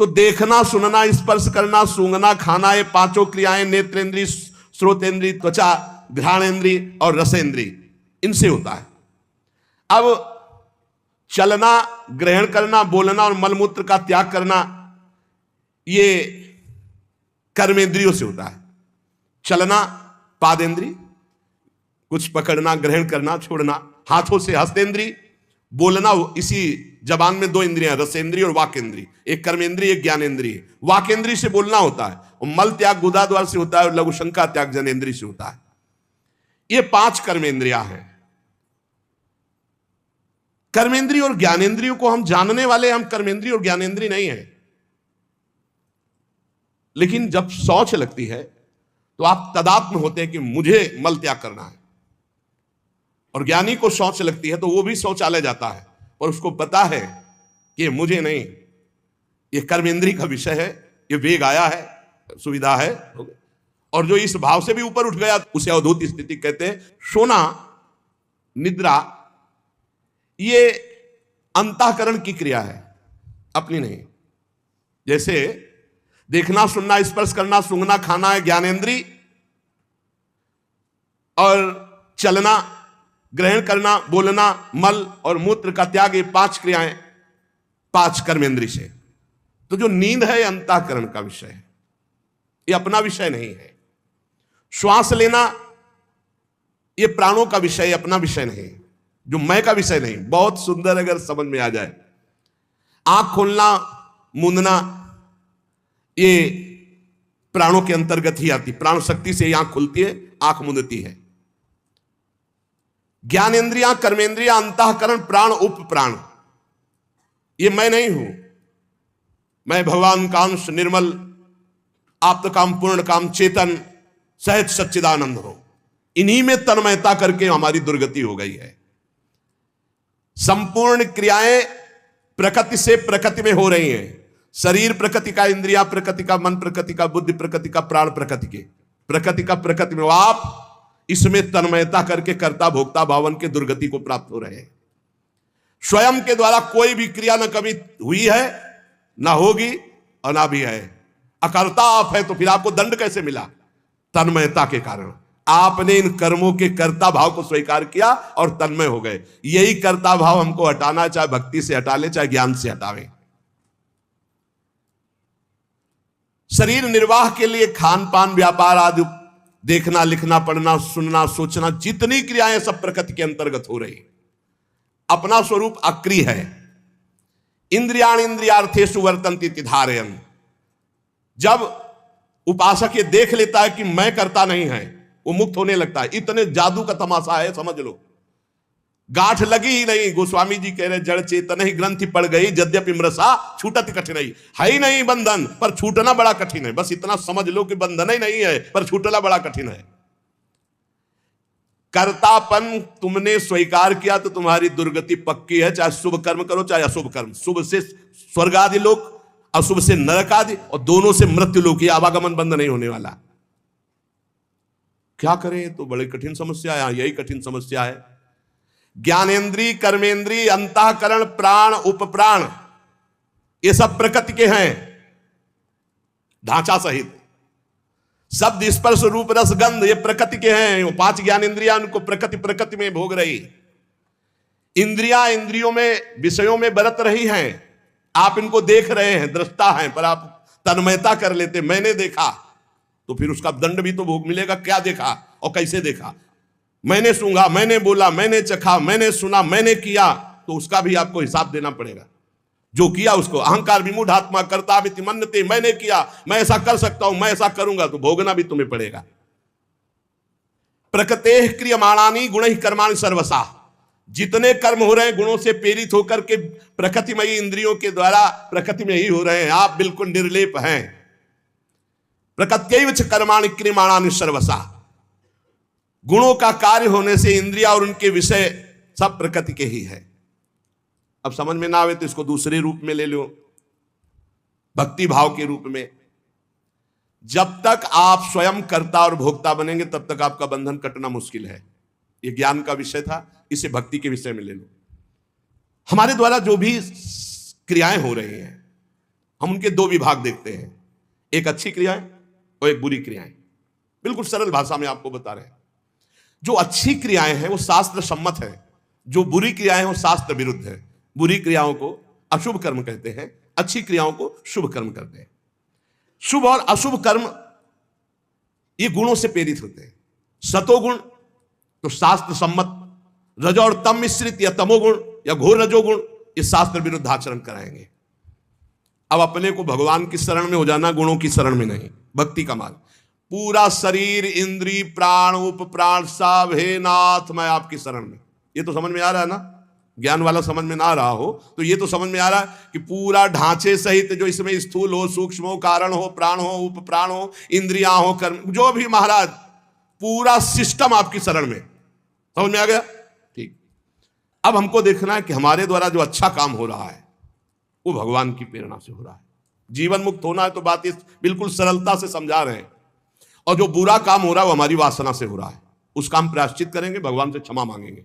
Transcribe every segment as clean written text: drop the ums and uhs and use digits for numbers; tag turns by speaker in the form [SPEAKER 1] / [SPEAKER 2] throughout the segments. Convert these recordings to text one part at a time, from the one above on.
[SPEAKER 1] तो देखना, सुनना, स्पर्श करना, सूंघना, खाना, ये पांचों क्रियाएं नेत्रेंद्री, श्रोतेंद्री, त्वचा, घ्राणेंद्री और रसेंद्री, इनसे होता है। अब चलना, ग्रहण करना, बोलना और मलमूत्र का त्याग करना, ये कर्मेंद्रियों से होता है। चलना पादेंद्री, कुछ पकड़ना, ग्रहण करना, छोड़ना, हाथों से हस्तेंद्री, बोलना, इसी जबान में दो इंद्रियां, रसेंद्री और वाकेंद्री, एक कर्मेंद्री एक ज्ञानेंद्री। वाकेंद्री से बोलना होता है, और मल त्याग गुदाद्वार से होता है, और लघु शंका त्याग जनेंद्री से होता है। ये 5 कर्मेंद्रियां हैं। कर्मेंद्रिय और ज्ञानेंद्रियों को हम जानने वाले, हम कर्मेंद्रिय और ज्ञानेंद्रिय नहीं है। लेकिन जब शौच लगती है तो आप तदात्म होते हैं कि मुझे मल त्याग करना है, और ज्ञानी को शौच लगती है तो वो भी शौचालय जाता है, और उसको पता है कि मुझे नहीं, ये कर्मेंद्रिय का विषय है, ये वेग आया है, सुविधा है, और जो इस भाव से भी ऊपर उठ गया उसे अवधूत स्थिति कहते हैं। सोना, निद्रा, ये अंतःकरण की क्रिया है, अपनी नहीं। जैसे देखना, सुनना, स्पर्श करना, सूंघना, खाना है ज्ञानेंद्री, और चलना, ग्रहण करना, बोलना, मल और मूत्र का त्याग, ये 5 क्रियाएं 5 कर्मेंद्री से। तो जो नींद है, अंतःकरण का विषय है, ये अपना विषय नहीं है। श्वास लेना, ये प्राणों का विषय है, अपना विषय नहीं, जो मैं का विषय नहीं। बहुत सुंदर अगर समझ में आ जाए। आंख खोलना, मूंदना, ये प्राणों के अंतर्गत ही आती, प्राण शक्ति से आंख खुलती है, आंख मूंदती है। ज्ञानेंद्रियां, कर्मेंद्रियां, अंतःकरण, प्राण, उप प्राण, ये मैं नहीं हूं। मैं भगवान का अंश, निर्मल, आप्त काम, पूर्ण काम, चेतन, सहज सच्चिदानंद हो। इन्हीं में तन्मयता करके हमारी दुर्गति हो गई है। संपूर्ण क्रियाएं प्रकृति से प्रकृति में हो रही हैं। शरीर प्रकृति का, इंद्रिया प्रकृति का, मन प्रकृति का, बुद्धि प्रकृति का, प्राण प्रकृति के, प्रकृति का प्रकृति में। आप इसमें तन्मयता करके कर्ता भोक्ता भावन के दुर्गति को प्राप्त हो रहे हैं। स्वयं के द्वारा कोई भी क्रिया न कभी हुई है, ना होगी, और ना भी है। अकर्ता आप है, तो फिर आपको दंड कैसे मिला? तन्मयता के कारण। आपने इन कर्मों के कर्ता भाव को स्वीकार किया और तन्मय हो गए। यही कर्ता भाव हमको हटाना, चाहे भक्ति से हटा ले, चाहे ज्ञान से हटावे। शरीर निर्वाह के लिए खान पान, व्यापार आदि, देखना, लिखना, पढ़ना, सुनना, सोचना, जितनी क्रियाएं सब प्रकृति के अंतर्गत हो रही। अपना स्वरूप अक्रिय है। इंद्रियाणि इंद्रियार्थेषु वर्तन्ते इति धारयन्। जब उपासक ये देख लेता है कि मैं करता नहीं है, वो मुक्त होने लगता है। इतने जादू का तमाशा है, समझ लो। गांठ लगी ही नहीं। गोस्वामी जी कह रहे, जड़ चेतन ही ग्रंथि पड़ गई, यद्यपि मृषा छूटत कठिनाई। है ही नहीं बंधन, पर छूटना बड़ा कठिन है। बस इतना समझ लो कि बंधन ही नहीं है, पर छूटना बड़ा कठिन है। कर्तापन तुमने स्वीकार किया तो तुम्हारी दुर्गति पक्की है। चाहे शुभ कर्म करो, चाहे अशुभ कर्म। शुभ से स्वर्ग आदि लोक, अशुभ से नरक आदि, और दोनों से मृत्यु लोक। आवागमन बंद नहीं होने वाला। क्या करें? तो बड़ी कठिन समस्या है। यही कठिन समस्या है। ज्ञानेंद्री, कर्मेंद्री, अंतःकरण, प्राण, उपप्राण, ये सब प्रकृति के हैं, ढांचा सहित। शब्द, स्पर्श, रूप, रस, गंध, ये प्रकृति के हैं। वो 5 ज्ञानेंद्रियां उनको प्रकृति में भोग रही। इंद्रियां इंद्रियों में, विषयों में बरत रही हैं। आप इनको देख रहे हैं, दृष्टा हैं, पर आप तन्मयता कर लेते, मैंने देखा, तो फिर उसका दंड भी तो भोग मिलेगा। क्या देखा और कैसे देखा? मैंने सूंघा, मैंने बोला, मैंने चखा, मैंने सुना, मैंने किया, तो उसका भी आपको हिसाब देना पड़ेगा। जो किया उसको। अहंकार विमूढ़ात्मा कर्ताविति मन्यते, मैंने किया, मैं ऐसा कर सकता हूं, मैं ऐसा करूंगा, तो भोगना भी तुम्हें पड़ेगा। प्रकृतेः क्रियमाणानि गुणैः कर्माणि सर्वशः। जितने कर्म हो रहे हैं गुणों से प्रेरित होकर के प्रकृतिमयी इंद्रियों के द्वारा प्रकृति में ही हो रहे हैं। आप बिल्कुल निर्लेप हैं। प्रकृत्यैव च कर्माणि क्रियमाणानि सर्वशः। गुणों का कार्य होने से इंद्रिया और उनके विषय सब प्रकृति के ही है। अब समझ में ना आवे तो इसको दूसरे रूप में ले लो, भक्ति भाव के रूप में। जब तक आप स्वयं कर्ता और भोक्ता बनेंगे तब तक आपका बंधन कटना मुश्किल है। ये ज्ञान का विषय था, इसे भक्ति के विषय में ले लो। हमारे द्वारा जो भी क्रियाएं हो रही हैं, हम उनके दो विभाग देखते हैं, एक अच्छी क्रियाएं और एक बुरी क्रियाएं। बिल्कुल सरल भाषा में आपको बता रहे हैं। जो अच्छी क्रियाएं हैं वो शास्त्र सम्मत है, जो बुरी क्रियाएं हैं वो शास्त्र विरुद्ध है। बुरी क्रियाओं को अशुभ कर्म कहते हैं, अच्छी क्रियाओं को शुभ कर्म कहते हैं। शुभ और अशुभ कर्म ये गुणों से प्रेरित होते हैं। सतोगुण तो शास्त्र सम्मत, रजो और तम मिश्रित या तमोगुण या घोर रजोगुण ये शास्त्र विरुद्ध आचरण कराएंगे। अब अपने को भगवान की शरण में हो जाना, गुणों की शरण में नहीं। भक्ति का मार्ग, पूरा शरीर इंद्री प्राण उप प्राण सब, हे नाथ मैं आपकी शरण में। ये तो समझ में आ रहा है ना? ज्ञान वाला समझ में ना आ रहा हो तो ये तो समझ में आ रहा है कि पूरा ढांचे सहित जो इसमें स्थूल हो, सूक्ष्म हो, कारण हो, प्राण हो, उप प्राण हो, इंद्रियां हो, कर्म, जो भी महाराज पूरा सिस्टम आपकी शरण में। समझ में आ गया? ठीक। अब हमको देखना है कि हमारे द्वारा जो अच्छा काम हो रहा है वो भगवान की प्रेरणा से हो रहा है। जीवन मुक्त होना है तो बात इस बिल्कुल सरलता से समझा रहे हैं। और जो बुरा काम हो रहा है वो हमारी वासना से हो रहा है, उसका हम प्रायश्चित करेंगे, भगवान से क्षमा मांगेंगे।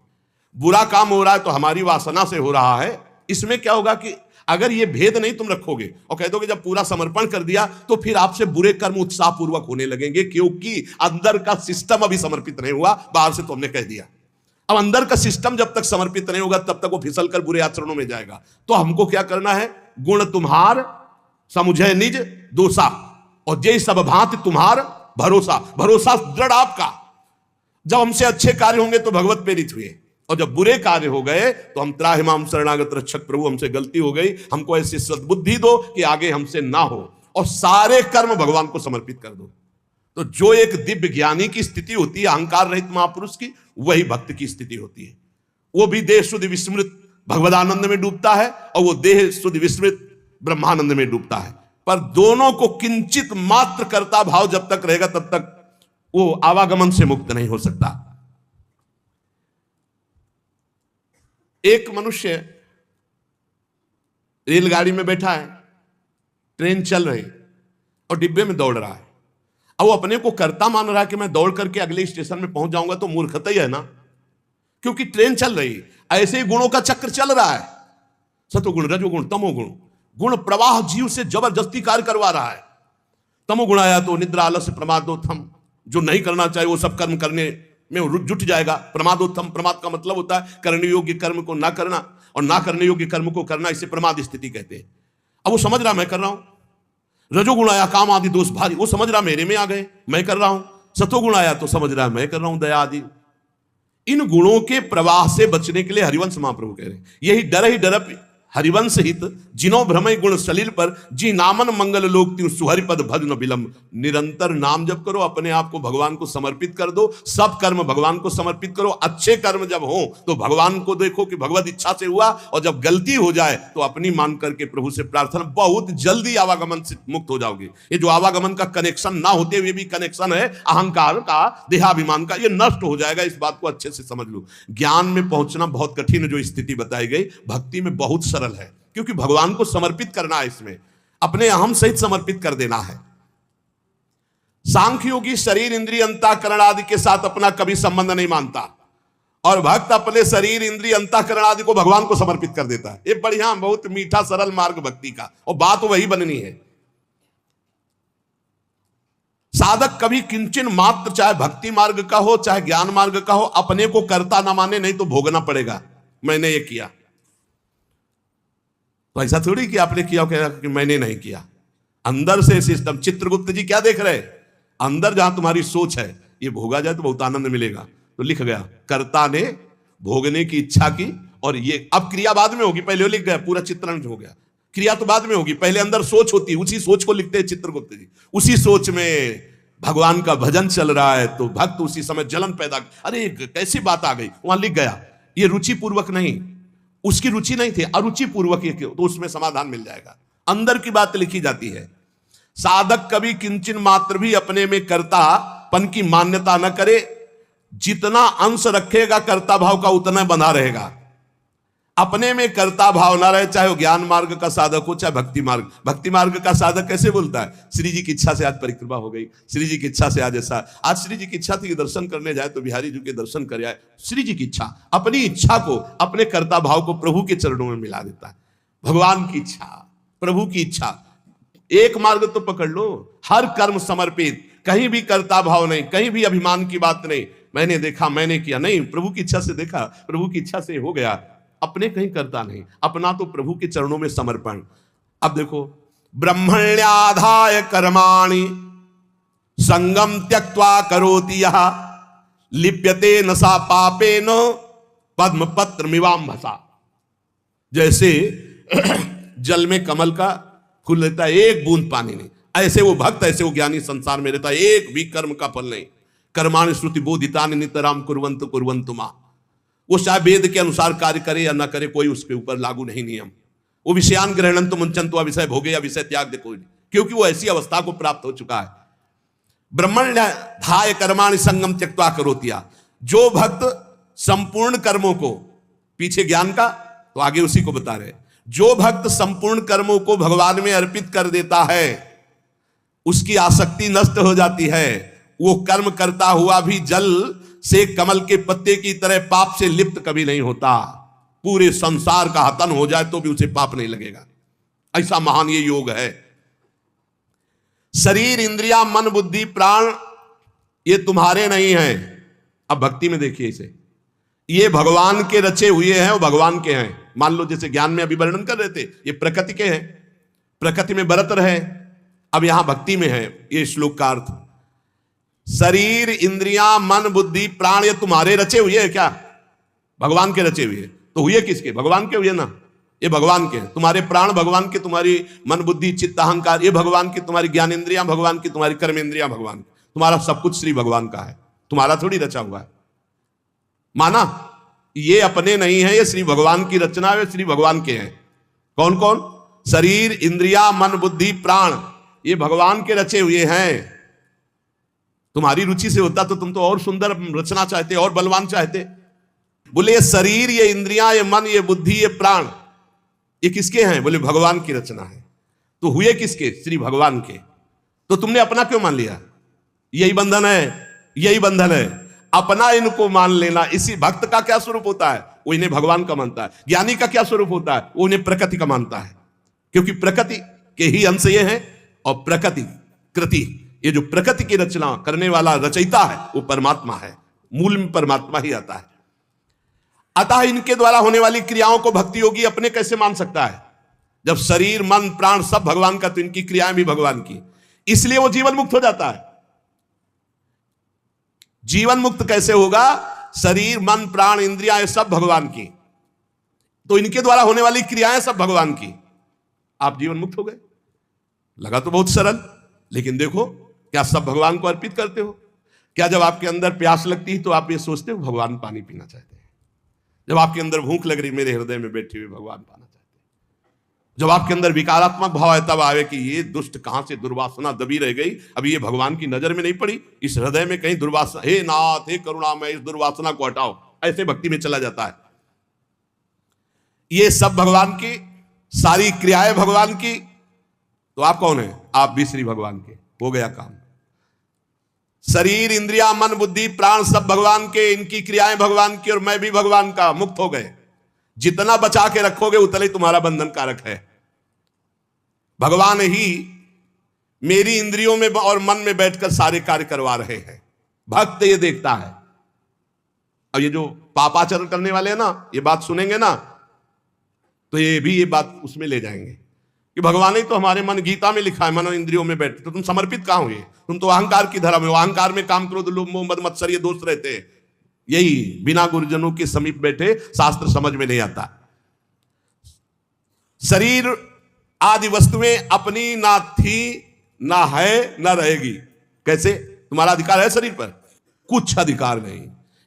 [SPEAKER 1] बुरा काम हो रहा है तो हमारी वासना से हो रहा है। इसमें क्या होगा कि अगर ये भेद नहीं तुम रखोगे और कह दोगे जब पूरा समर्पण कर दिया तो फिर आपसे बुरे कर्म उत्साहपूर्वक होने लगेंगे, क्योंकि अंदर का सिस्टम अभी समर्पित नहीं हुआ, बाहर से तो हमने कह दिया। अब अंदर का सिस्टम जब तक समर्पित नहीं होगा तब तक वो फिसल कर बुरे आचरणों में जाएगा। तो हमको क्या करना है? गुण तुम्हार समुझे निज दोषा और जय सब भांति तुम्हार भरोसा। भरोसा दृढ़ आपका। जब हमसे अच्छे कार्य होंगे तो भगवत प्रेरित हुए, और जब बुरे कार्य हो गए तो हम त्राहिमाम शरणागत रक्षक प्रभु हमसे गलती हो गई, हमको ऐसी सद्बुद्धि दो कि आगे हमसे ना हो, और सारे कर्म भगवान को समर्पित कर दो। तो जो एक दिव्य ज्ञानी की स्थिति होती है, अहंकार रहित महापुरुष की, वही भक्त की स्थिति होती है। वो भी देह शुद्ध विस्मृत भगवदानंद में डूबता है और वो देह शुद्ध विस्मृत ब्रह्मानंद में डूबता है। पर दोनों को किंचित मात्र कर्ता भाव जब तक रहेगा तब तक वो आवागमन से मुक्त नहीं हो सकता। एक मनुष्य रेलगाड़ी में बैठा है, ट्रेन चल रही और डिब्बे में दौड़ रहा है। अब वो अपने को कर्ता मान रहा है कि मैं दौड़ करके अगले स्टेशन में पहुंच जाऊंगा, तो मूर्खता ही है ना, क्योंकि ट्रेन चल रही। ऐसे ही गुणों का चक्र चल रहा है, सतोगुण रजोगुण तमोगुण, गुण प्रवाह जीव से जबरदस्ती कार्य करवा रहा है। तमोगुण आया तो निद्रा आलस्य प्रमादोत्थम, जो नहीं करना चाहिए वो सब कर्म करने में जुट जाएगा। प्रमादोत्थम, प्रमाद का मतलब होता है करने योग्य कर्म को ना करना, और ना करने योग्य कर्म को करना, इसे प्रमाद स्थिति कहते हैं। अब वो समझ रहा मैं कर रहा हूं। रजोगुण आया काम आदि दोष भारी, वो समझ रहा मेरे में आ गए, मैं कर रहा हूं। सतोगुण आया तो समझ रहा मैं कर रहा हूं, दया आदि। इन गुणों के प्रवाह से बचने के लिए हरिवंश महाप्रभु कह रहे हैं, यही डर ही डरप हरिवंश हित जिनो भ्रमय गुण सलील पर, जी नामन मंगल लोक त्यू सुहरिपद भज न विलंब। निरंतर नाम जप करो, अपने आप को भगवान को समर्पित कर दो, सब कर्म भगवान को समर्पित करो। अच्छे कर्म जब हो तो भगवान को देखो कि भगवत इच्छा से हुआ, और जब गलती हो जाए तो अपनी मान करके प्रभु से प्रार्थना, बहुत जल्दी आवागमन से मुक्त हो जाओगे। ये जो आवागमन का कनेक्शन ना होते हुए भी कनेक्शन है अहंकार का, देहाभिमान का, ये नष्ट हो जाएगा। इस बात को अच्छे से समझ लो। ज्ञान में पहुंचना बहुत कठिन है जो स्थिति बताई गई, भक्ति में बहुत सरल है, क्योंकि भगवान को समर्पित करना है, इसमें अपने अहम सहित समर्पित कर देना है। सांख्य योगी शरीर इंद्रिय अंतःकरण आदि के साथ अपना कभी संबंध नहीं मानता, और भक्त अपने शरीर इंद्रिय अंतःकरण आदि को भगवान को समर्पित कर देता है। ये बढ़िया, बहुत मीठा सरल मार्ग भक्ति का, और बात वही बननी है। साधक कभी किंचन मात्र, चाहे भक्ति मार्ग का हो चाहे ज्ञान मार्ग का हो, अपने को कर्ता ना माने, नहीं तो भोगना पड़ेगा। मैंने ये किया तो ऐसा थोड़ी कि आपने किया कि मैंने नहीं किया। अंदर से सिस्टम, चित्रगुप्त जी क्या देख रहे, अंदर जहां तुम्हारी सोच है ये भोगा जाए तो बहुत आनंद मिलेगा। तो लिख गया कर्ता ने भोगने की इच्छा की, और ये अब क्रिया बाद में होगी, पहले लिख गया, पूरा चित्रण हो गया। क्रिया तो बाद में होगी, पहले अंदर सोच होती है, उसी सोच को लिखते हैं चित्रगुप्त जी। उसी सोच में भगवान का भजन चल रहा है तो भक्त उसी समय जलन पैदा, अरे कैसी बात आ गई, वहां लिख गया। ये रुचि पूर्वक नहीं, उसकी रुचि नहीं थी, अरुचि पूर्वक ये क्यों, तो उसमें समाधान मिल जाएगा। अंदर की बात लिखी जाती है। साधक कभी किंचन मात्र भी अपने में कर्तापन की मान्यता न करे, जितना अंश रखेगा कर्ता भाव का उतना बना रहेगा। अपने में कर्ता भाव ना रहे, चाहे वो ज्ञान मार्ग का साधक हो चाहे भक्ति मार्ग। भक्ति मार्ग का साधक कैसे बोलता है, श्री जी की इच्छा से आज परिक्रमा हो गई, श्री जी की इच्छा से आज ऐसा, आज श्री जी की इच्छा थी कि दर्शन करने जाए तो बिहारी जी के दर्शन कर आए। श्री जी की इच्छा, अपनी इच्छा को, अपने कर्ता भाव को प्रभु के चरणों में मिला देता है। भगवान की इच्छा, प्रभु की इच्छा, एक मार्ग तो पकड़ लो, हर कर्म समर्पित, कहीं भी कर्ता भाव नहीं, कहीं भी अभिमान की बात नहीं, मैंने देखा मैंने किया नहीं, प्रभु की इच्छा से देखा, प्रभु की इच्छा से हो गया, अपने कहीं करता नहीं, अपना तो प्रभु के चरणों में समर्पण। अब देखो, ब्रह्मण्याधाय कर्माणि संगम त्यक्त्वा करोति यः लिप्यते न सा पापेन पद्म पत्र मिवाम्भसा। जैसे जल में कमल का फूल रहता है, एक बूंद पानी नहीं, ऐसे वो भक्त, ऐसे वो ज्ञानी संसार में रहता है, एक भी कर्म का फल नहीं। कर्माणि श्रुति बोधितानि नितराम कुर्वन्तु कुर्वन्तु मा। वो चाहे वेद के अनुसार कार्य करे या ना करे, कोई उसके ऊपर लागू नहीं नियम। वो विषयान ग्रहणन्तु मुंचन्तु विषय भोगे या विषय त्याग दे कोई नहीं, क्योंकि वो ऐसी अवस्था को प्राप्त हो चुका है। ब्रह्मण्याधाय कर्माणि संगम त्यक्त्वा करोति। जो भक्त संपूर्ण कर्मों को, पीछे ज्ञान का तो आगे उसी को बता रहे, जो भक्त संपूर्ण कर्मों को भगवान में अर्पित कर देता है, उसकी आसक्ति नष्ट हो जाती है। वो कर्म करता हुआ भी जल से कमल के पत्ते की तरह पाप से लिप्त कभी नहीं होता। पूरे संसार का हतन हो जाए तो भी उसे पाप नहीं लगेगा, ऐसा महान ये योग है। शरीर, इंद्रिया, मन, बुद्धि, प्राण ये तुम्हारे नहीं हैं। अब भक्ति में देखिए इसे, ये भगवान के रचे हुए हैं, वो भगवान के हैं। मान लो जैसे ज्ञान में अभी वर्णन कर रहे थे, ये प्रकृति के हैं, प्रकृति में बरत रहे, अब यहां भक्ति में है ये श्लोक का अर्थ। शरीर, इंद्रियां, मन, बुद्धि, प्राण ये तुम्हारे रचे हुए हैं क्या? भगवान के रचे हुए। तो हुए किसके? भगवान के हुए ना, ये भगवान के। तुम्हारे प्राण भगवान के, तुम्हारी मन, बुद्धि, चित्त, अहंकार ये भगवान की, तुम्हारी ज्ञानेंद्रियां भगवान की, तुम्हारी कर्मेंद्रियां भगवान की, तुम्हारा सब कुछ श्री भगवान का है, तुम्हारा थोड़ी रचा हुआ है। माना, ये अपने नहीं है, ये श्री भगवान की रचना है, श्री भगवान के हैं। कौन कौन? शरीर, इंद्रिया, मन, बुद्धि, प्राण ये भगवान के रचे हुए हैं। तुम्हारी रुचि से होता तो तुम तो और सुंदर रचना चाहते, और बलवान चाहते। बोले ये शरीर, ये इंद्रियां, ये मन, ये बुद्धि, ये प्राण ये किसके हैं? बोले भगवान की रचना है। तो हुए किसके? श्री भगवान के। तो तुमने अपना क्यों मान लिया? यही बंधन है, यही बंधन है, अपना इनको मान लेना। इसी भक्त का क्या स्वरूप होता है? वो इन्हें भगवान का मानता है। ज्ञानी का क्या स्वरूप होता है? वो इन्हें प्रकृति का मानता है, क्योंकि प्रकृति के ही अंश ये है, और प्रकृति कृति, ये जो प्रकृति की रचना करने वाला रचयिता है वो परमात्मा है, मूल में परमात्मा ही आता है। अतः इनके द्वारा होने वाली क्रियाओं को भक्ति योगी अपने कैसे मान सकता है? जब शरीर, मन, प्राण सब भगवान का, तो इनकी क्रियाएं भी भगवान की, इसलिए वो जीवन मुक्त हो जाता है। जीवन मुक्त कैसे होगा? शरीर, मन, प्राण, इंद्रियां ये सब भगवान की, तो इनके द्वारा होने वाली क्रियाएं सब भगवान की, आप जीवन मुक्त हो गए। लगा तो बहुत सरल, लेकिन देखो क्या सब भगवान को अर्पित करते हो? क्या जब आपके अंदर प्यास लगती है तो आप ये सोचते हो भगवान पानी पीना चाहते हैं? जब आपके अंदर भूख लग रही, मेरे हृदय में बैठे हुए भगवान पाना चाहते हैं। जब आपके अंदर विकारात्मक भाव है, तब आवे कि ये दुष्ट कहां से दुर्वासना दबी रह गई, अभी ये भगवान की नजर में नहीं पड़ी, इस हृदय में कहीं दुर्वासना, हे नाथ, हे करुणामय, इस दुर्वासना को हटाओ, ऐसे भक्ति में चला जाता है। ये सब भगवान की, सारी क्रियाएं भगवान की, तो आप कौन है? आप भी श्री भगवान के। हो गया काम। शरीर, इंद्रिया, मन, बुद्धि, प्राण सब भगवान के, इनकी क्रियाएं भगवान की, और मैं भी भगवान का, मुक्त हो गए। जितना बचा के रखोगे उतना ही तुम्हारा बंधन कारक है। भगवान ही मेरी इंद्रियों में और मन में बैठकर सारे कार्य करवा रहे हैं। भक्त ये देखता है। अब ये जो पापाचरण करने वाले हैं ना, ये बात सुनेंगे ना, तो ये भी ये बात उसमें ले जाएंगे कि भगवान ही तो हमारे मन, गीता में लिखा है, मनो इंद्रियों में बैठते। तो तुम समर्पित कहां हुए? तुम तो अहंकार की धर्म में हो। अहंकार में काम, क्रोध, लोभ, मोह, मद, मत्सर ये दोष रहते हैं। यही बिना गुरुजनों के समीप बैठे शास्त्र समझ में नहीं आता। शरीर आदि वस्तुएं अपनी ना थी, ना है, ना रहेगी। कैसे? तुम्हारा अधिकार है शरीर पर? कुछ अधिकार नहीं।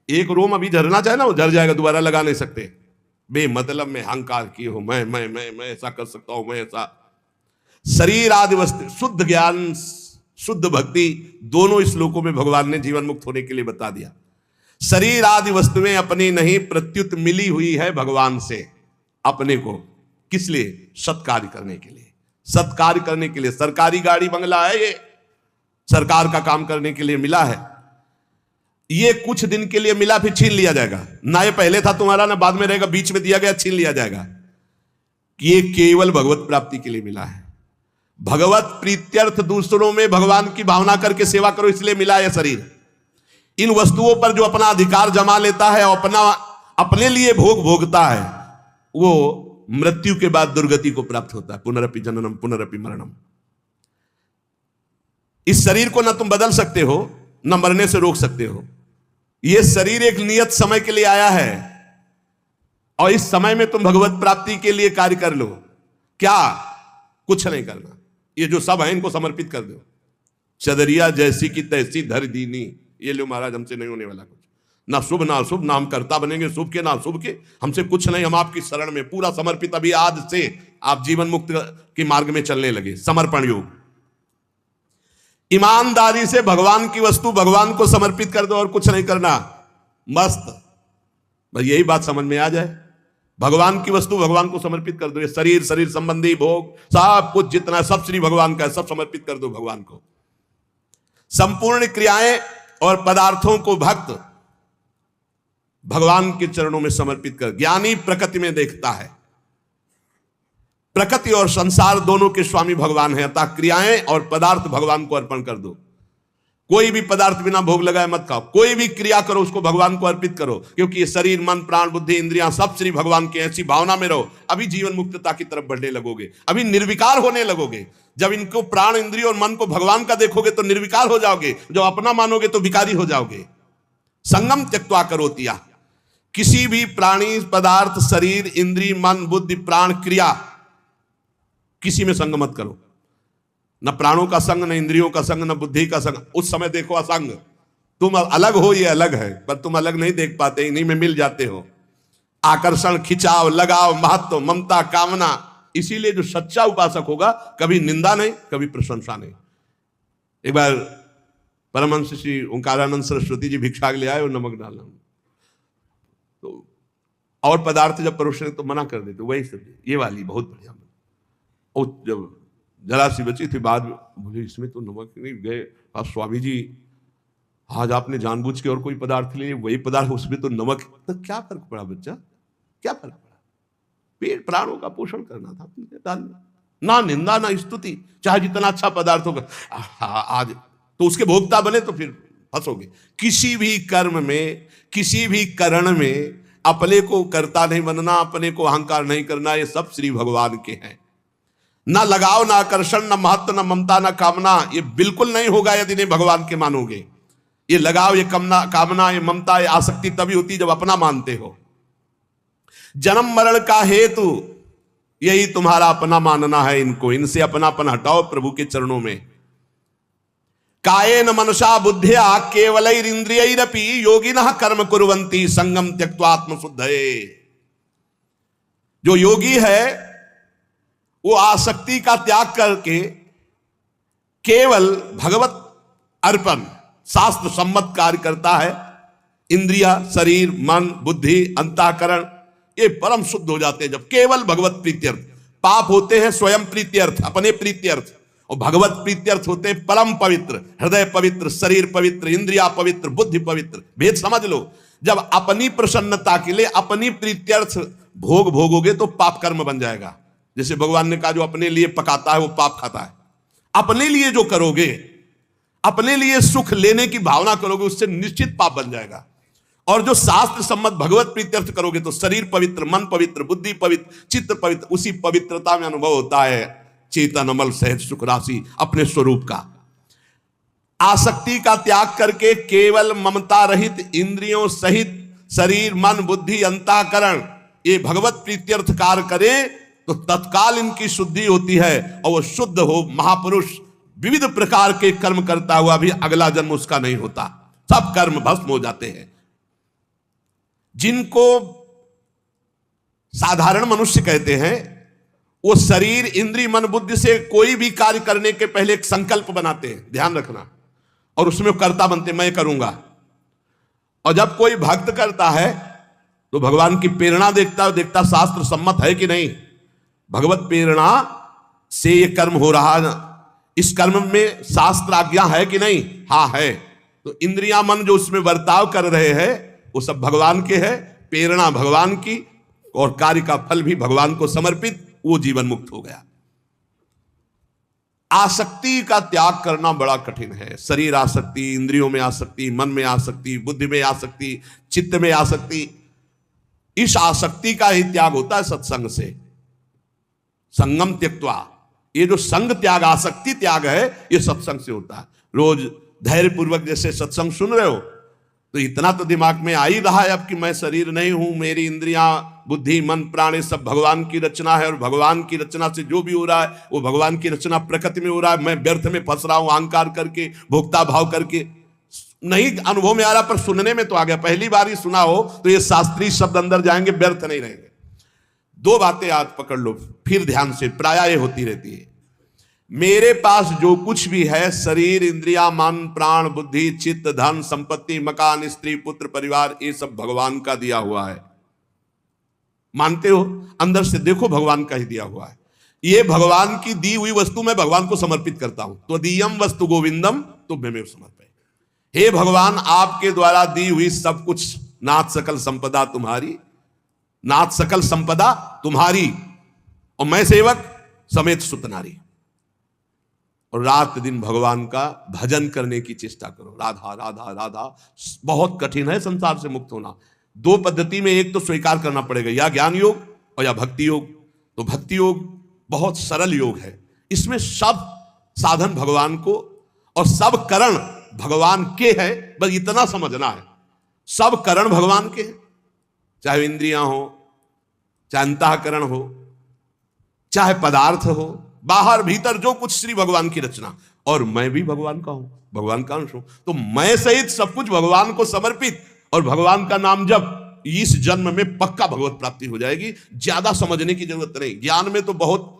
[SPEAKER 1] एक रोम अभी झरना चाहे ना, वो झर जाएगा, दोबारा लगा नहीं सकते। बेमतलब में अहंकार किए हो, मैं ऐसा कर सकता हूं, मैं ऐसा। शरीर आदि वस्तु, शुद्ध ज्ञान, शुद्ध भक्ति, दोनों इस श्लोकों में भगवान ने जीवन मुक्त होने के लिए बता दिया। शरीर आदि वस्तुएं अपनी नहीं, प्रत्युत मिली हुई है भगवान से अपने को। किस लिए? सत्कार्य करने के लिए। सत्कार्य करने के लिए। सरकारी गाड़ी बंगला है, ये सरकार का काम करने के लिए मिला है। ये कुछ दिन के लिए मिला, फिर छीन लिया जाएगा। ना ये पहले था तुम्हारा, ना बाद में रहेगा, बीच में दिया गया, छीन लिया जाएगा। ये केवल भगवत प्राप्ति के लिए मिला है। भगवत प्रीत्यर्थ दूसरों में भगवान की भावना करके सेवा करो, इसलिए मिला यह शरीर। इन वस्तुओं पर जो अपना अधिकार जमा लेता है और अपने लिए भोग भोगता है, वो मृत्यु के बाद दुर्गति को प्राप्त होता है। पुनरपि जननम पुनरपि मरणम। इस शरीर को ना तुम बदल सकते हो, ना मरने से रोक सकते हो। यह शरीर एक नियत समय के लिए आया है और इस समय में तुम भगवत प्राप्ति के लिए कार्य कर लो। क्या? कुछ नहीं करना। ये जो सब है इनको समर्पित कर दो। चदरिया जैसी की तैसी धर दीनी, ये लो महाराज, हमसे नहीं होने वाला कुछ, ना शुभ ना अशुभ, ना हम कर्ता बनेंगे शुभ के ना अशुभ के, हमसे कुछ नहीं, हम आपकी शरण में पूरा समर्पित। अभी आज से आप जीवन मुक्त के मार्ग में चलने लगे। समर्पण योग, ईमानदारी से भगवान की वस्तु भगवान को समर्पित कर दो और कुछ नहीं करना। मस्त, बस यही बात समझ में आ जाए। भगवान की वस्तु भगवान को समर्पित कर दो। ये शरीर, शरीर संबंधी भोग, सब कुछ जितना, सब श्री भगवान का है, सब समर्पित कर दो भगवान को। संपूर्ण क्रियाएं और पदार्थों को भक्त भगवान के चरणों में समर्पित कर। ज्ञानी प्रकृति में देखता है, प्रकृति और संसार दोनों के स्वामी भगवान है, अतः क्रियाएं और पदार्थ भगवान को अर्पण कर दो। कोई भी पदार्थ बिना भोग लगाए मत खाओ, कोई भी क्रिया करो उसको भगवान को अर्पित करो, क्योंकि ये शरीर, मन, प्राण, बुद्धि, इंद्रियां सब श्री भगवान के। ऐसी भावना में रहो, अभी जीवन मुक्तता की तरफ बढ़ने लगोगे, अभी निर्विकार होने लगोगे। जब इनको प्राण, इंद्रिय और मन को भगवान का देखोगे तो निर्विकार हो जाओगे, जब अपना मानोगे तो विकारी हो जाओगे। संगम त्यक्त्वा करोतिया, किसी भी प्राणी, पदार्थ, शरीर, इंद्रिय, मन, बुद्धि, प्राण, क्रिया, किसी में संग मत करो। न प्राणों का संग, न इंद्रियों का संग, न बुद्धि का संग। उस समय देखो असंग, तुम अलग हो, ये अलग है, पर तुम अलग नहीं देख पाते, इन्हीं में मिल जाते हो। आकर्षण, खिंचाव, लगाव, महत्व, ममता, कामना। इसीलिए जो सच्चा उपासक होगा कभी निंदा नहीं, कभी प्रशंसा नहीं। एक बार परमहंस श्री ओंकारानंद सरस्वती जी भिक्षा ले आए और नमक डालना, तो और पदार्थ जब परोसने तो मना कर देते, वही सब्जी ये वाली बहुत बढ़िया। और जब जरा सी बची थी, बाद में बोले इसमें तो नमक नहीं गए। अब स्वामी जी आज आपने जानबूझ के और कोई पदार्थ लिए, वही पदार्थ उसमें तो नमक, तो क्या फर्क पड़ा बच्चा, क्या फर्क पड़ा? पेट प्राणों का पोषण करना था, डालना। ना निंदा ना स्तुति, चाहे जितना अच्छा पदार्थ होगा। आज तो उसके भोक्ता बने तो फिर फंसोगे। किसी भी कर्म में, किसी भी करण में अपने को कर्ता नहीं बनना, अपने को अहंकार नहीं करना। ये सब श्री भगवान के हैं। ना लगाव, ना आकर्षण, ना महत्व, ना ममता, ना कामना, ये बिल्कुल नहीं होगा यदि नहीं भगवान के मानोगे। ये लगाव, ये कामना, ये ममता, ये आसक्ति तभी होती जब अपना मानते हो। जन्म मरण का हेतु यही तुम्हारा अपना मानना है। इनको, इनसे अपनापन हटाओ प्रभु के चरणों में। कायेन मनसा बुद्धिया केवलैरिंद्रियैरपि योगिनः कर्म कुर्वन्ति संगम त्यक्त्वा आत्मशुद्धये। जो योगी है वो आसक्ति का त्याग करके केवल भगवत अर्पण, शास्त्र सम्मत कार्य करता है। इंद्रिया, शरीर, मन, बुद्धि, अंतःकरण ये परम शुद्ध हो जाते हैं जब केवल भगवत प्रीत्यर्थ। पाप होते हैं स्वयं प्रीत्यर्थ, अपने प्रीत्यर्थ, और भगवत प्रीत्यर्थ होते हैं परम पवित्र, हृदय पवित्र, शरीर पवित्र, इंद्रिया पवित्र, बुद्धि पवित्र। भेद समझ लो। जब अपनी प्रसन्नता के लिए अपनी प्रीत्यर्थ भोग भोगोगे तो पाप कर्म बन जाएगा। जैसे भगवान ने कहा जो अपने लिए पकाता है वो पाप खाता है। अपने लिए जो करोगे, अपने लिए सुख लेने की भावना करोगे, उससे निश्चित पाप बन जाएगा। और जो शास्त्र सम्मत भगवत प्रीत्यर्थ करोगे तो शरीर पवित्र, मन पवित्र, बुद्धि पवित्र, चित्त पवित्र, उसी पवित्रता में अनुभव होता है चेतन अमल सहज सुख राशि अपने स्वरूप का। आसक्ति का त्याग करके केवल ममता रहित, इंद्रियों सहित शरीर, मन, बुद्धि, अंतःकरण ये भगवत प्रीत्यर्थ कार्य करे तो तत्काल इनकी शुद्धि होती है और वो शुद्ध हो महापुरुष विविध प्रकार के कर्म करता हुआ भी अगला जन्म उसका नहीं होता। सब कर्म भस्म हो जाते हैं। जिनको साधारण मनुष्य कहते हैं वो शरीर, इंद्रिय, मन, बुद्धि से कोई भी कार्य करने के पहले एक संकल्प बनाते हैं, ध्यान रखना, और उसमें कर्ता बनते, मैं करूंगा। और जब कोई भक्त करता है तो भगवान की प्रेरणा देखता शास्त्र सम्मत है कि नहीं, भगवत प्रेरणा से ये कर्म हो रहा है, इस कर्म में शास्त्र आज्ञा है कि नहीं, हाँ है। तो इंद्रिया, मन जो उसमें बर्ताव कर रहे हैं वो सब भगवान के है, प्रेरणा भगवान की, और कार्य का फल भी भगवान को समर्पित, वो जीवन मुक्त हो गया। आसक्ति का त्याग करना बड़ा कठिन है। शरीर आसक्ति, इंद्रियों में आसक्ति, मन में आसक्ति, बुद्धि में आसक्ति, चित्त में आसक्ति, इस आसक्ति का ही त्याग होता है सत्संग से। संगम त्यक्त्वा, ये जो संग त्याग, आसक्ति त्याग है, ये सत्संग से होता है। रोज धैर्य पूर्वक जैसे सत्संग सुन रहे हो तो इतना तो दिमाग में आ ही रहा है अब कि मैं शरीर नहीं हूं, मेरी इंद्रियां, बुद्धि, मन, प्राण, ये सब भगवान की रचना है, और भगवान की रचना से जो भी हो रहा है वो भगवान की रचना प्रकृति में हो रहा है। मैं व्यर्थ में फंस रहा हूं, अहंकार करके, भोक्ता भाव करके। नहीं अनुभव में आ रहा, पर सुनने में तो आ गया। पहली बार ही सुना हो तो ये शास्त्रीय शब्द अंदर जाएंगे, व्यर्थ नहीं रहेंगे। दो बातें आज पकड़ लो फिर ध्यान से, प्रायः ये होती रहती है। मेरे पास जो कुछ भी है, शरीर, इंद्रिया, मन, प्राण, बुद्धि, चित्त, धन, संपत्ति, मकान, स्त्री, पुत्र, परिवार, ये सब भगवान का दिया हुआ है। मानते हो? अंदर से देखो, भगवान का ही दिया हुआ है। ये भगवान की दी हुई वस्तु मैं भगवान को समर्पित करता हूं। तो दीयम वस्तु गोविंदम तुभ्यमेव समर्पये। हे भगवान, आपके द्वारा दी हुई सब कुछ, नाथ सकल संपदा तुम्हारी, नाथ सकल संपदा तुम्हारी, और मैं सेवक समेत सुतनारी। और रात दिन भगवान का भजन करने की चेष्टा करो। राधा राधा राधा। बहुत कठिन है संसार से मुक्त होना। दो पद्धति में एक तो स्वीकार करना पड़ेगा, या ज्ञान योग और या भक्ति योग। तो भक्ति योग बहुत सरल योग है, इसमें सब साधन भगवान को और सब करण भगवान के है, बस इतना समझना है। सब करण भगवान के हैं, चाहे इंद्रियां हो, चाहे अंतःकरण हो, चाहे पदार्थ हो, बाहर भीतर जो कुछ श्री भगवान की रचना। और मैं भी भगवान का हूं, भगवान का अंश हूं। तो मैं सहित सब कुछ भगवान को समर्पित, और भगवान का नाम जब, इस जन्म में पक्का भगवत प्राप्ति हो जाएगी। ज्यादा समझने की जरूरत नहीं। ज्ञान में तो बहुत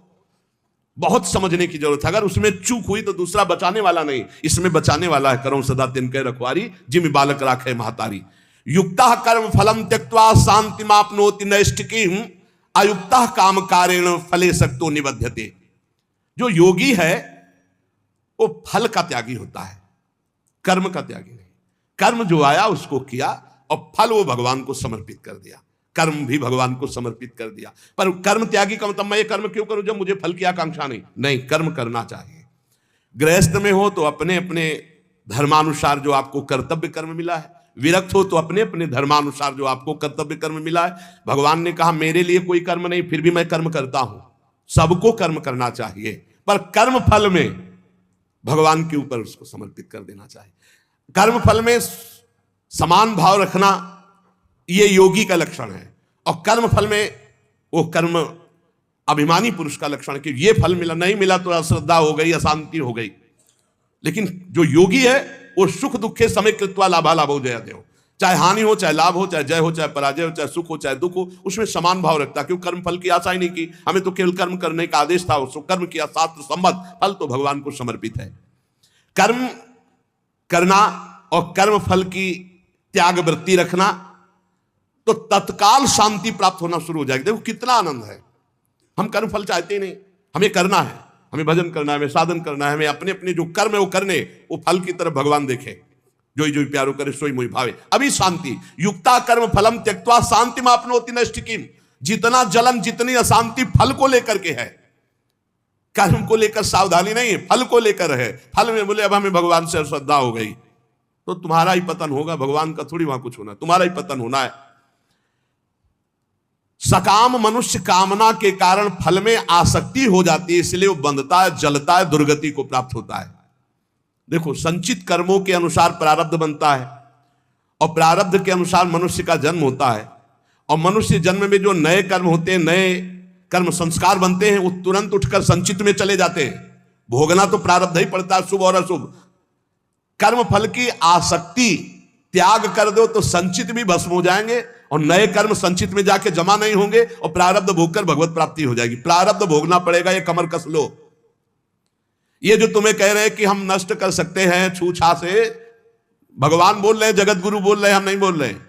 [SPEAKER 1] बहुत समझने की जरूरत है। अगर उसमें चूक हुई तो दूसरा बचाने वाला नहीं, इसमें बचाने वाला है। करो सदा तिनके रखवारी, जिम बालक राखे महतारी। युक्ता कर्म फलम त्यक्त्वा शांतिमाप्नोति नैष्ठिकीम, अयुक्ता काम कारेण फले सक्तो निबध्यते। जो योगी है वो फल का त्यागी होता है, कर्म का त्यागी नहीं। कर्म जो आया उसको किया, और फल वो भगवान को समर्पित कर दिया। कर्म भी भगवान को समर्पित कर दिया। पर कर्म त्यागी का मतलब मैं ये कर्म क्यों करूं जब मुझे फल की आकांक्षा नहीं। नहीं, कर्म करना चाहिए। गृहस्थ में हो तो अपने अपने धर्मानुसार जो आपको कर्तव्य कर्म मिला है, विरक्त हो तो अपने अपने धर्मानुसार जो आपको कर्तव्य कर्म मिला है। भगवान ने कहा मेरे लिए कोई कर्म नहीं, फिर भी मैं कर्म करता हूं। सबको कर्म करना चाहिए, पर कर्म फल में भगवान के ऊपर उसको समर्पित कर देना चाहिए। कर्म फल में समान भाव रखना ये योगी का लक्षण है, और कर्म फल में वो कर्म अभिमानी पुरुष का लक्षण है कि ये फल मिला, नहीं मिला तो अश्रद्धा हो गई, अशांति हो गई। लेकिन जो योगी है वो सुख दुखे समय कृत्वा लाभालाभो जयते हो, चाहे हानि हो, चाहे लाभ हो, चाहे जय हो, चाहे पराजय हो, चाहे सुख हो, चाहे दुख हो, उसमें समान भाव रखता। क्यों? कर्म फल की आशा ही नहीं की, हमें तो केवल कर्म करने का आदेश था। उसको कर्म किया, शास्त्र सम्मत, फल तो भगवान को समर्पित है। कर्म करना और कर्म फल की त्याग वृत्ति रखना, तो तत्काल शांति प्राप्त होना शुरू हो जाएगी। देखो कितना आनंद है। हम कर्म फल चाहते ही नहीं, हमें करना है, हमें भजन करना है, हमें साधन करना है, हमें अपने अपने जो कर्म है वो करने, वो फल की तरफ भगवान देखे। जोई जोई प्यारो करे सोई मोई भावे, अभी शांति। युक्ता कर्म फलम त्यक्त्वा शांति मापनोति नैष्ठिकीम। जितना जलन, जितनी अशांति फल को लेकर के है, कर्म को लेकर सावधानी नहीं है, फल को लेकर है। फल में बोले अब हमें भगवान से श्रद्धा हो गई तो तुम्हारा ही पतन होगा, भगवान का थोड़ी वहां कुछ होना, तुम्हारा ही पतन होना है। सकाम मनुष्य कामना के कारण फल में आसक्ति हो जाती है, इसलिए वो बंधता है, जलता है, दुर्गति को प्राप्त होता है। देखो, संचित कर्मों के अनुसार प्रारब्ध बनता है, और प्रारब्ध के अनुसार मनुष्य का जन्म होता है। और मनुष्य जन्म में जो नए कर्म होते हैं, नए कर्म संस्कार बनते हैं, वो तुरंत उठकर संचित में चले जाते हैं। भोगना तो प्रारब्ध ही पड़ता है, शुभ और अशुभ। कर्म फल की आसक्ति त्याग कर दो तो संचित भी भस्म हो जाएंगे, और नए कर्म संचित में जाके जमा नहीं होंगे, और प्रारब्ध भोगकर भगवत प्राप्ति हो जाएगी। प्रारब्ध भोगना पड़ेगा, ये कमर कस लो। ये जो तुम्हें कह रहे हैं कि हम नष्ट कर सकते हैं छूछा से, भगवान बोल रहे हैं, जगत गुरु बोल रहे हैं, हम नहीं बोल रहे हैं।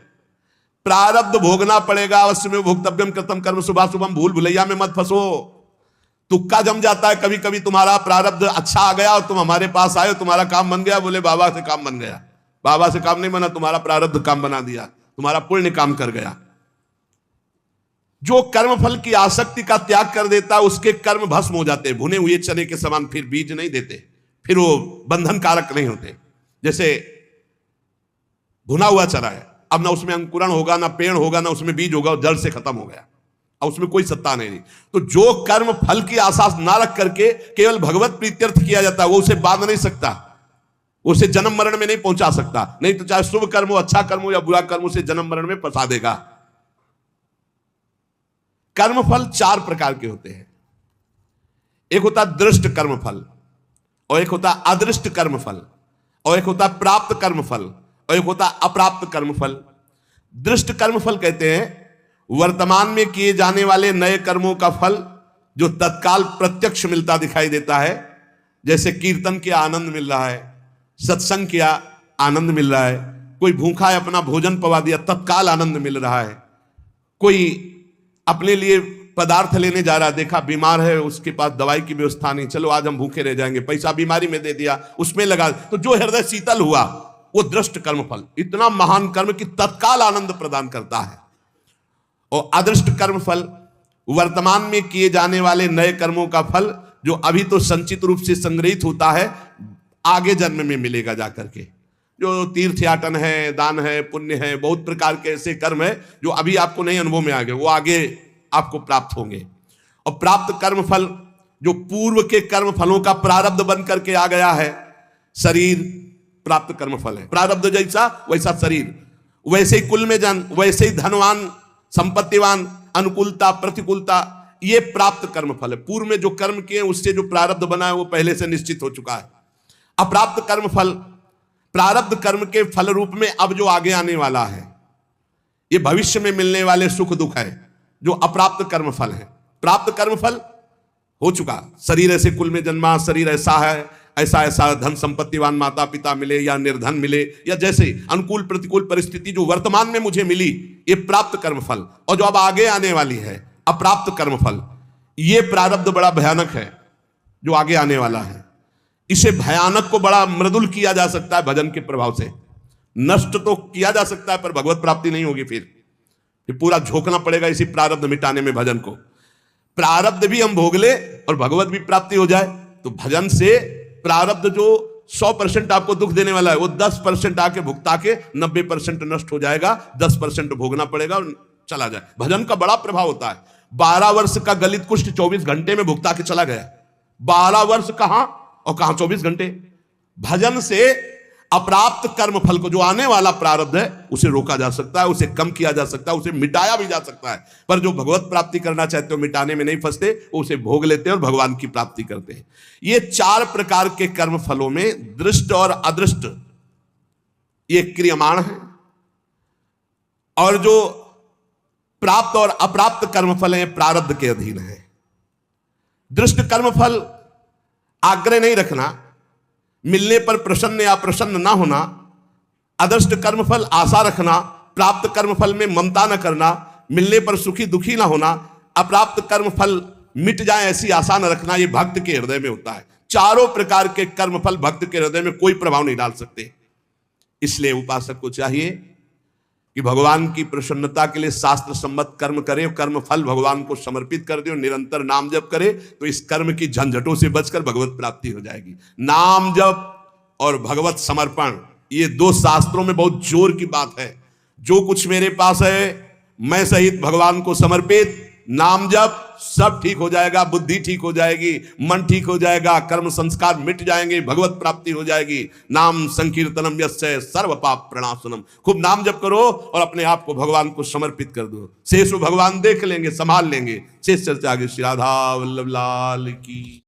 [SPEAKER 1] प्रारब्ध भोगना पड़ेगा, अवश्य में भोक्तव्यम कृतम कर्म शुभाशुभम। भूल भुलैया में मत फंसो, तुक्का जम जाता है कभी कभी। तुम्हारा प्रारब्ध अच्छा आ गया और तुम हमारे पास आए, तुम्हारा काम बन गया, बोले बाबा से काम बन गया। बाबा से काम नहीं बना, तुम्हारा प्रारब्ध काम बना दिया, तुम्हारा पुण्य काम कर गया। जो कर्म फल की आसक्ति का त्याग कर देता है उसके कर्म भस्म हो जाते हैं, भुने हुए चने के समान फिर बीज नहीं देते, फिर वो बंधन कारक नहीं होते। जैसे भुना हुआ चना है, अब ना उसमें अंकुरण होगा, ना पेड़ होगा, ना उसमें बीज होगा, जड़ से खत्म हो गया, अब उसमें कोई सत्ता नहीं। तो जो कर्म फल की आशा ना रख करके केवल भगवत प्रीत्यर्थ किया जाता है, वो उसे बांध नहीं सकता, उसे जन्म मरण में नहीं पहुंचा सकता। नहीं तो चाहे शुभ कर्म हो, अच्छा कर्म हो या बुरा कर्म, उसे जन्म मरण में फंसा देगा। कर्मफल चार प्रकार के होते हैं। एक होता दृष्ट कर्मफल, और एक होता अदृष्ट कर्मफल, और एक होता प्राप्त कर्मफल, और एक होता अप्राप्त कर्मफल। दृष्ट कर्मफल कहते हैं वर्तमान में किए जाने वाले नए कर्मों का फल जो तत्काल प्रत्यक्ष मिलता दिखाई देता है। जैसे कीर्तन किया आनंद मिल रहा है, सत्संग किया आनंद मिल रहा है, कोई भूखा है अपना भोजन पवा दिया तत्काल आनंद मिल रहा है, कोई अपने लिए पदार्थ लेने जा रहा, देखा बीमार है उसके पास दवाई की व्यवस्था नहीं, चलो आज हम भूखे रह जाएंगे, पैसा बीमारी में दे दिया, उसमें लगा, तो जो हृदय शीतल हुआ वो दृष्ट कर्मफल, इतना महान कर्म कि तत्काल आनंद प्रदान करता है। और अदृष्ट कर्मफल वर्तमान में किए जाने वाले नए कर्मों का फल जो अभी तो संचित रूप से संग्रहित होता है, आगे जन्म में मिलेगा जाकर के। जो तीर्थयाटन है, दान है, पुण्य है, बहुत प्रकार के ऐसे कर्म है जो अभी आपको नहीं अनुभव में आ गए, वो आगे आपको प्राप्त होंगे। और प्राप्त कर्म फल जो पूर्व के कर्म फलों का प्रारब्ध बन करके आ गया है, शरीर प्राप्त कर्म फल है, प्रारब्ध जैसा वैसा शरीर, वैसे ही कुल में जन, वैसे ही धनवान, संपत्तिवान, अनुकूलता प्रतिकूलता, ये प्राप्त कर्म फल है। पूर्व में जो कर्म किए उससे जो प्रारब्ध बना है वो पहले से निश्चित हो चुका है। अप्राप्त कर्म फल प्रारब्ध कर्म के फल रूप में अब जो आगे आने वाला है, ये भविष्य में मिलने वाले सुख दुख है, जो अप्राप्त कर्म फल है। प्राप्त कर्म फल हो चुका, शरीर ऐसे कुल में जन्मा, शरीर ऐसा है, ऐसा ऐसा धन संपत्तिवान माता पिता मिले या निर्धन मिले, या जैसे अनुकूल प्रतिकूल परिस्थिति जो वर्तमान में मुझे मिली, ये प्राप्त कर्म फल। और जो अब आगे आने वाली है अप्राप्त कर्म फल, ये प्रारब्ध बड़ा भयानक है जो आगे आने वाला है। इसे भयानक को बड़ा मृदुल किया जा सकता है भजन के प्रभाव से, नष्ट तो किया जा सकता है पर भगवत प्राप्ति नहीं होगी। फिर पूरा झोंकना पड़ेगा इसी प्रारब्ध मिटाने में भजन को। प्रारब्ध भी हम भोग ले और भगवत भी प्राप्ति हो जाए, तो भजन से प्रारब्ध जो 100% आपको दुख देने वाला है वो 10% आके भुगता के 90% नष्ट हो जाएगा, 10% भोगना पड़ेगा और चला जाए। भजन का बड़ा प्रभाव होता है। 12 वर्ष का गलित कुष्ठ 24 घंटे में भुगता के चला गया। 12 वर्ष कहां और कहां 24 घंटे। भजन से अप्राप्त कर्म फल को, जो आने वाला प्रारब्ध है, उसे रोका जा सकता है, उसे कम किया जा सकता है, उसे मिटाया भी जा सकता है। पर जो भगवत प्राप्ति करना चाहते हो मिटाने में नहीं फंसते, उसे भोग लेते हैं और भगवान की प्राप्ति करते हैं। ये 4 प्रकार के कर्म फलों में दृष्ट और अदृष्ट ये क्रियमाण है, और जो प्राप्त और अप्राप्त कर्म फल हैं प्रारब्ध के अधीन है। दृष्ट कर्म फल आग्रह नहीं रखना, मिलने पर प्रसन्न या प्रसन्न ना होना। अदृष्ट कर्मफल आशा रखना। प्राप्त कर्मफल में ममता न करना, मिलने पर सुखी दुखी ना होना। अप्राप्त कर्मफल मिट जाए ऐसी आशा न रखना, ये भक्त के हृदय में होता है। चारों प्रकार के कर्मफल भक्त के हृदय में कोई प्रभाव नहीं डाल सकते। इसलिए उपासक को चाहिए कि भगवान की प्रसन्नता के लिए शास्त्र सम्मत कर्म करे, कर्म फल भगवान को समर्पित कर दे और निरंतर नाम जप करे, तो इस कर्म की झंझटों से बचकर भगवत प्राप्ति हो जाएगी। नाम जप और भगवत समर्पण, ये 2 शास्त्रों में बहुत जोर की बात है। जो कुछ मेरे पास है मैं सहित भगवान को समर्पित, नाम जप, सब ठीक हो जाएगा, बुद्धि ठीक हो जाएगी, मन ठीक हो जाएगा, कर्म संस्कार मिट जाएंगे, भगवत प्राप्ति हो जाएगी। नाम संकीर्तनम यस्य सर्व पाप प्रणाशनम। खूब नाम जप करो और अपने आप को भगवान को समर्पित कर दो। शेष भगवान देख लेंगे, संभाल लेंगे। शेष चर्चा आगे। श्री राधा वल्लभ लाल की।